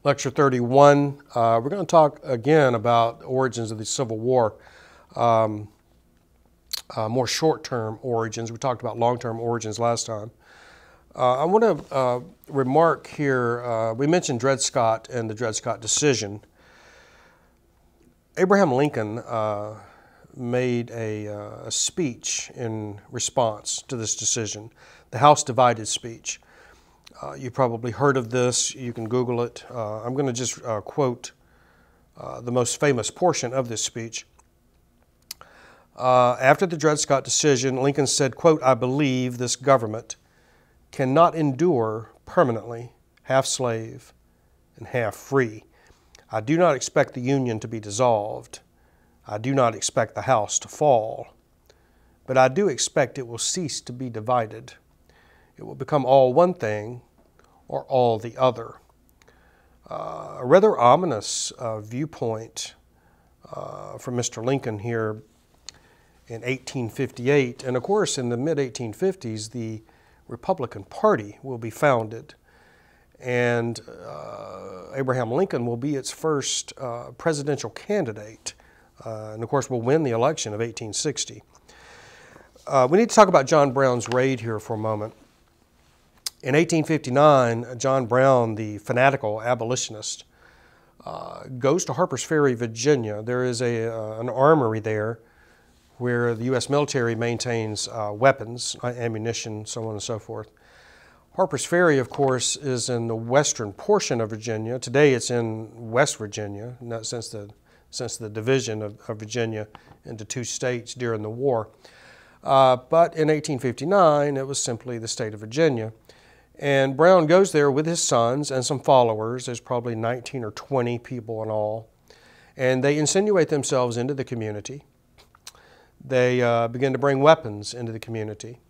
Lecture 31. We're going to talk again about the origins of the Civil War, more short-term origins. We talked about long-term origins last time. I want to remark here, we mentioned Dred Scott and the Dred Scott decision. Abraham Lincoln made a speech in response to this decision, the House Divided speech. You've probably heard of this. You can Google it. I'm going to just quote the most famous portion of this speech. After the Dred Scott decision, Lincoln said, quote, "I believe this government cannot endure permanently half slave and half free. I do not expect the Union to be dissolved. I do not expect the House to fall. But I do expect it will cease to be divided. It will become all one thing or all the other." A rather ominous viewpoint from Mr. Lincoln here in 1858. And of course, in the mid-1850s, the Republican Party will be founded. And Abraham Lincoln will be its first presidential candidate. And of course, will win the election of 1860. We need to talk about John Brown's raid here for a moment. In 1859, John Brown, the fanatical abolitionist, goes to Harper's Ferry, Virginia. There is an armory there where the U.S. military maintains weapons, ammunition, so on and so forth. Harper's Ferry, of course, is in the western portion of Virginia. Today it's in West Virginia, not since the division of Virginia into two states during the war. But in 1859, it was simply the state of Virginia. And Brown goes there with his sons and some followers. There's probably 19 or 20 people in all. And they insinuate themselves into the community. They begin to bring weapons into the community.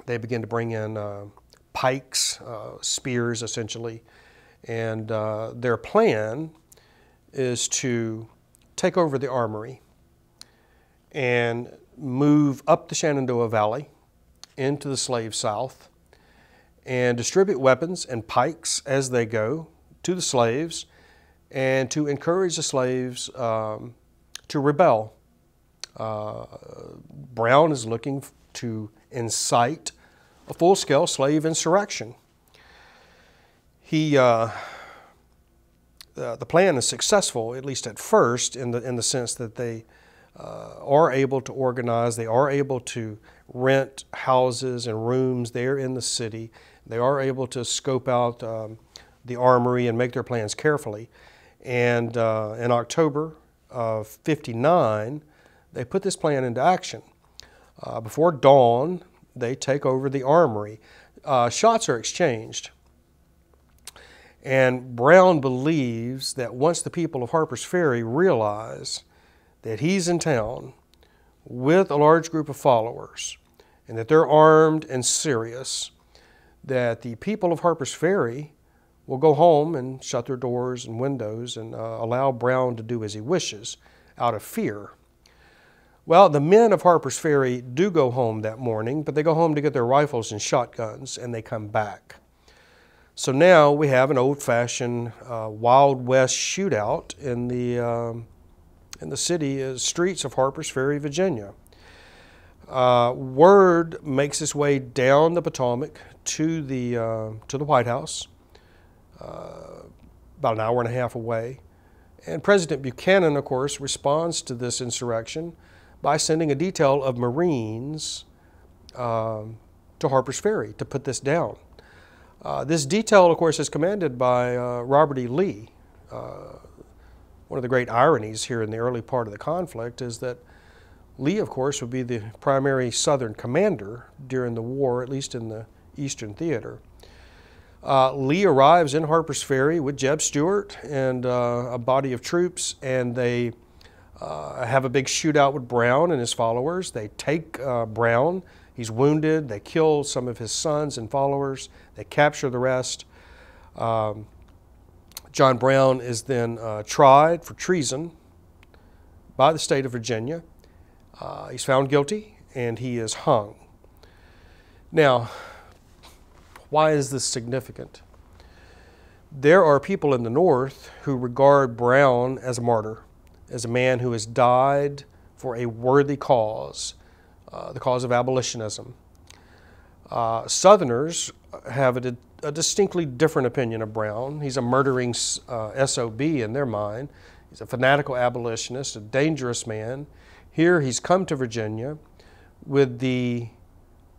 They begin to bring in pikes, spears essentially. And their plan is to take over the armory and move up the Shenandoah Valley into the slave South and distribute weapons and pikes as they go to the slaves and to encourage the slaves to rebel. Brown is looking to incite a full-scale slave insurrection. The plan is successful, at least at first, in the sense that they are able to organize, they are able to rent houses and rooms there in the city. They are able to scope out the armory and make their plans carefully. And in October of '59, they put this plan into action. Before dawn, they take over the armory. Shots are exchanged. And Brown believes that once the people of Harper's Ferry realize that he's in town with a large group of followers and that they're armed and serious, that the people of Harper's Ferry will go home and shut their doors and windows and allow Brown to do as he wishes out of fear. Well, the men of Harper's Ferry do go home that morning, but they go home to get their rifles and shotguns, and they come back. So now we have an old-fashioned Wild West shootout in the city streets of Harper's Ferry, Virginia. Word makes its way down the Potomac to the White House, about an hour and a half away. And President Buchanan, of course, responds to this insurrection by sending a detail of Marines to Harper's Ferry to put this down. This detail, of course, is commanded by Robert E. Lee. One of the great ironies here in the early part of the conflict is that Lee, of course, would be the primary Southern commander during the war, at least in the Eastern Theater. Lee arrives in Harper's Ferry with Jeb Stuart and a body of troops, and they have a big shootout with Brown and his followers. They take Brown. He's wounded. They kill some of his sons and followers. They capture the rest. John Brown is then tried for treason by the state of Virginia. He's found guilty and he is hung. Now, why is this significant? There are people in the North who regard Brown as a martyr, as a man who has died for a worthy cause, the cause of abolitionism. Southerners have a distinctly different opinion of Brown. He's a murdering SOB in their mind. He's a fanatical abolitionist, a dangerous man. Here he's come to Virginia with the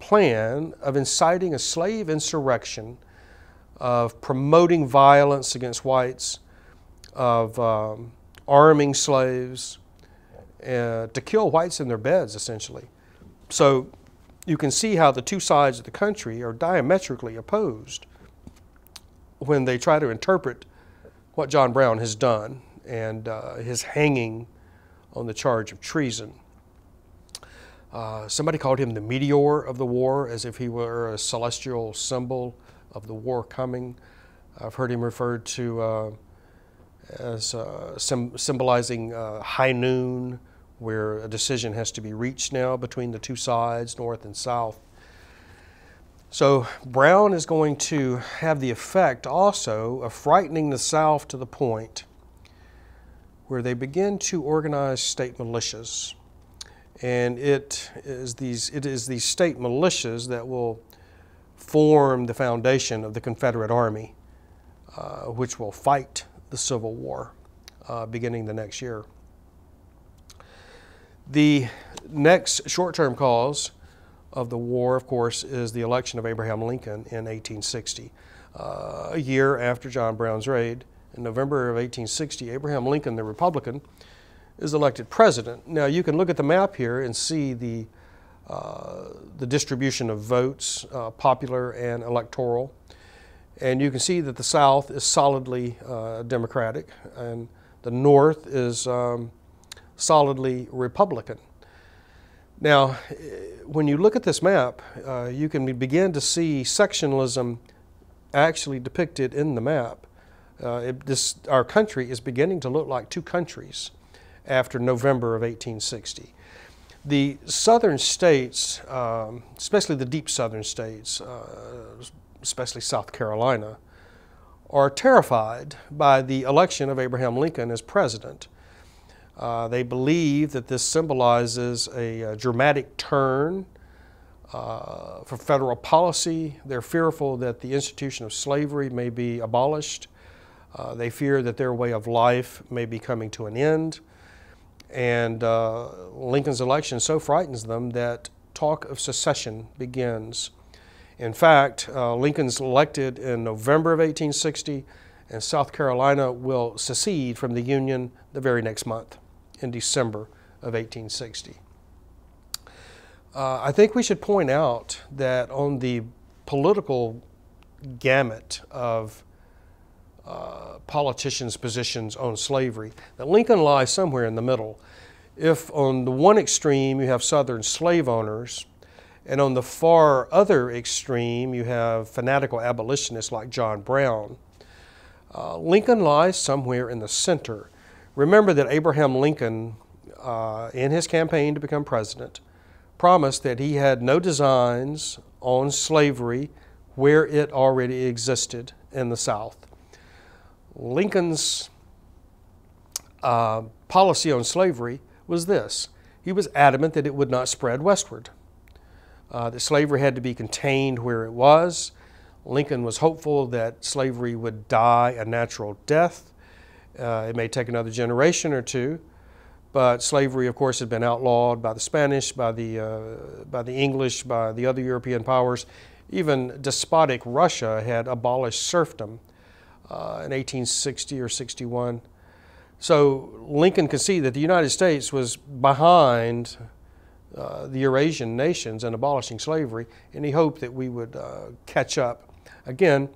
plan of inciting a slave insurrection, of promoting violence against whites, of arming slaves, to kill whites in their beds, essentially. So you can see how the two sides of the country are diametrically opposed when they try to interpret what John Brown has done and his hanging on the charge of treason. Somebody called him the meteor of the war, as if he were a celestial symbol of the war coming. I've heard him referred to as symbolizing high noon, where a decision has to be reached now between the two sides, North and South. So Brown is going to have the effect also of frightening the South to the point where they begin to organize state militias. And it is these state militias that will form the foundation of the Confederate Army, which will fight the Civil War beginning the next year. The next short-term cause of the war, of course, is the election of Abraham Lincoln in 1860. A year after John Brown's raid, in November of 1860, Abraham Lincoln, the Republican, is elected president. Now, you can look at the map here and see the distribution of votes, popular and electoral. And you can see that the South is solidly Democratic, and the North is solidly Republican. Now, when you look at this map, you can begin to see sectionalism actually depicted in the map. Our country is beginning to look like two countries after November of 1860. The southern states, especially the deep southern states, especially South Carolina, are terrified by the election of Abraham Lincoln as president. They believe that this symbolizes a dramatic turn for federal policy. They're fearful that the institution of slavery may be abolished. They fear that their way of life may be coming to an end. And Lincoln's election so frightens them that talk of secession begins. In fact, Lincoln's elected in November of 1860, and South Carolina will secede from the Union the very next month, in December of 1860. I think we should point out that on the political gamut of politicians' positions on slavery, that Lincoln lies somewhere in the middle. If on the one extreme you have Southern slave owners, and on the far other extreme you have fanatical abolitionists like John Brown, Lincoln lies somewhere in the center. Remember that Abraham Lincoln, in his campaign to become president, promised that he had no designs on slavery where it already existed in the South. Lincoln's policy on slavery was this. He was adamant that it would not spread westward, that slavery had to be contained where it was. Lincoln was hopeful that slavery would die a natural death. It may take another generation or two, but slavery, of course, had been outlawed by the Spanish, by the English, by the other European powers. Even despotic Russia had abolished serfdom in 1860 or 61. So Lincoln could see that the United States was behind the Eurasian nations in abolishing slavery, and he hoped that we would catch up. Again,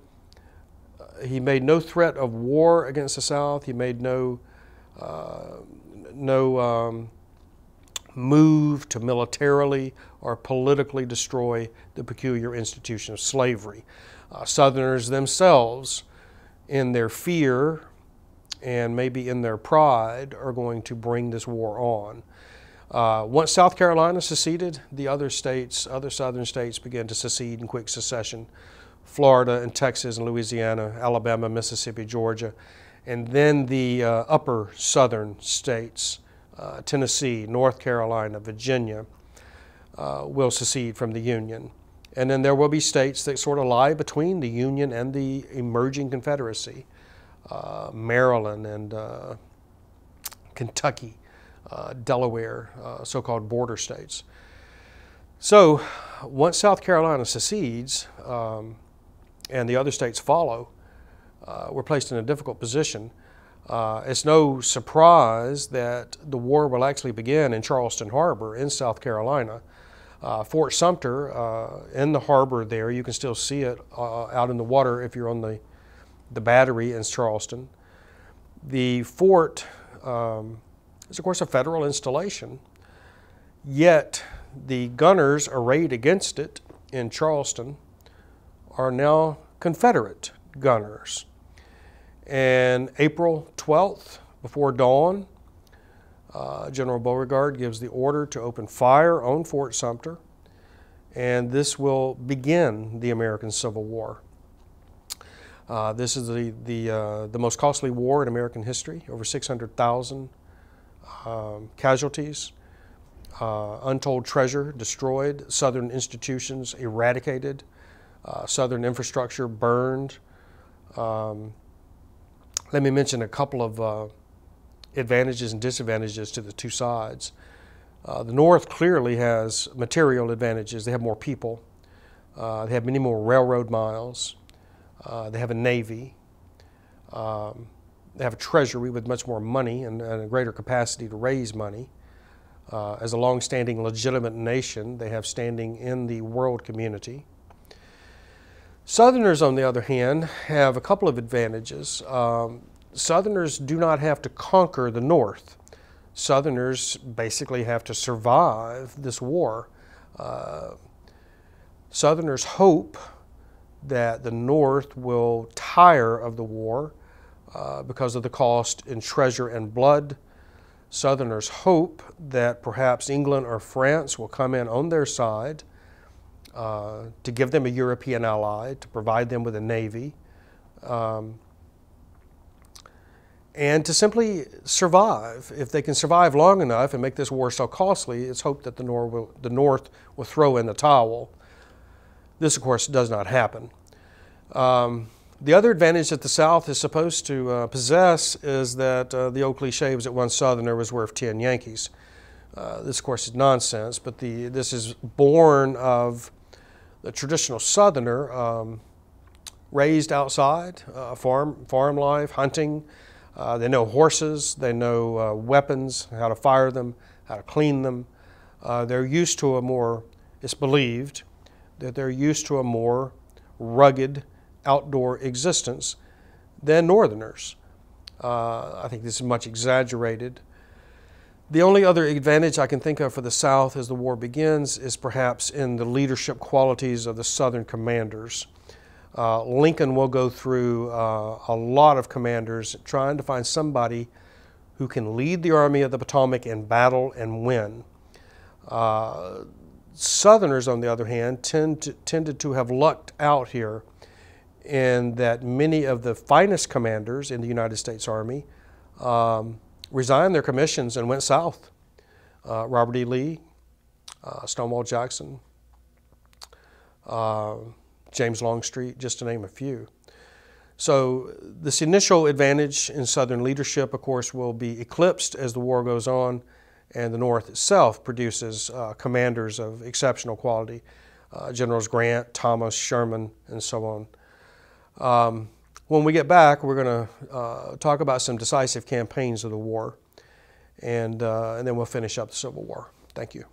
he made no threat of war against the South. He made no move to militarily or politically destroy the peculiar institution of slavery. Southerners themselves, in their fear and maybe in their pride, are going to bring this war on. Once South Carolina seceded, the other states, other southern states, began to secede in quick succession, Florida and Texas and Louisiana, Alabama, Mississippi, Georgia, and then the upper southern states, Tennessee, North Carolina, Virginia, will secede from the Union. And then there will be states that sort of lie between the Union and the emerging Confederacy, Maryland and Kentucky, Delaware, so-called border states. So once South Carolina secedes and the other states follow, we're placed in a difficult position. It's no surprise that the war will actually begin in Charleston Harbor in South Carolina. Fort Sumter in the harbor there, you can still see it out in the water if you're on the battery in Charleston. The fort is of course a federal installation, yet the gunners arrayed against it in Charleston are now Confederate gunners. And April 12th, before dawn, General Beauregard gives the order to open fire on Fort Sumter, and this will begin the American Civil War. This is the most costly war in American history, over 600,000 casualties, untold treasure destroyed, Southern institutions eradicated, Southern infrastructure burned. Let me mention a couple of advantages and disadvantages to the two sides. The North clearly has material advantages. They have more people. They have many more railroad miles. They have a navy. They have a treasury with much more money and a greater capacity to raise money. As a long-standing legitimate nation, they have standing in the world community. Southerners, on the other hand, have a couple of advantages. Southerners do not have to conquer the North. Southerners basically have to survive this war. Southerners hope that the North will tire of the war because of the cost in treasure and blood. Southerners hope that perhaps England or France will come in on their side to give them a European ally, to provide them with a navy, and to simply survive. If they can survive long enough and make this war so costly, it's hoped that the North will throw in the towel. This, of course, does not happen. The other advantage that the South is supposed to possess is that the old cliche was that one Southerner was worth 10 Yankees. This, of course, is nonsense, but this is born of the traditional Southerner raised outside, farm life, hunting. They know horses, they know weapons, how to fire them, how to clean them. They're used to a more, it's believed that they're used to a more rugged outdoor existence than Northerners. I think this is much exaggerated. The only other advantage I can think of for the South as the war begins is perhaps in the leadership qualities of the Southern commanders. Lincoln will go through a lot of commanders trying to find somebody who can lead the Army of the Potomac in battle and win. Southerners, on the other hand, tended to have lucked out here in that many of the finest commanders in the United States Army resigned their commissions and went south. Robert E. Lee, Stonewall Jackson, James Longstreet, just to name a few. So this initial advantage in Southern leadership, of course, will be eclipsed as the war goes on and the North itself produces commanders of exceptional quality, Generals Grant, Thomas, Sherman, and so on. When we get back, we're going to talk about some decisive campaigns of the war, and then we'll finish up the Civil War. Thank you.